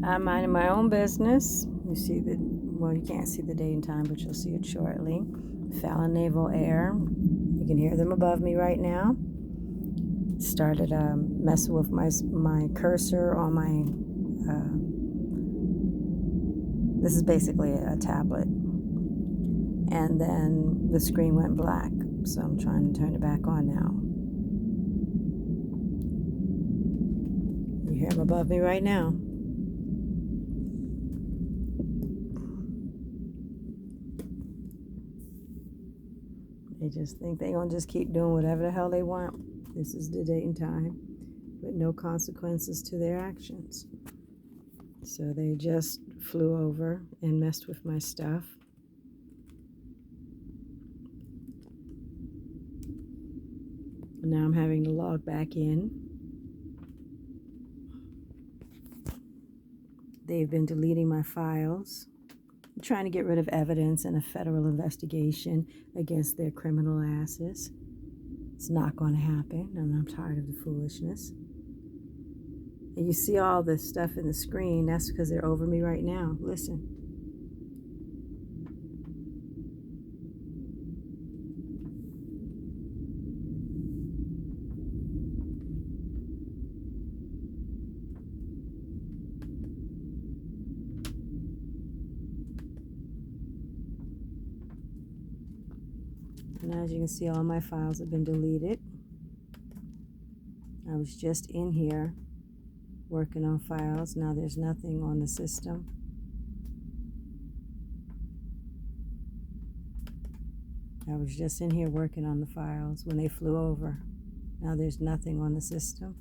I'm minding my own business. You see well, you can't see the date and time, but you'll see it shortly. Fallon Naval Air. You can hear them above me right now. Started messing with my cursor on my. This is basically a tablet. And then the screen went black. So I'm trying to turn it back on now. You hear them above me right now. They just think they're going to just keep doing whatever the hell they want. This is the date and time, with no consequences to their actions. So they just flew over and messed with my stuff. Now I'm having to log back in. They've been deleting my files, trying to get rid of evidence in a federal investigation against their criminal asses. It's not going to happen, and I'm tired of the foolishness. And you see all this stuff in the screen, that's because they're over me right now. Listen. And as you can see, all my files have been deleted. I was just in here working on files. Now there's nothing on the system. I was just in here working on the files when they flew over. Now there's nothing on the system.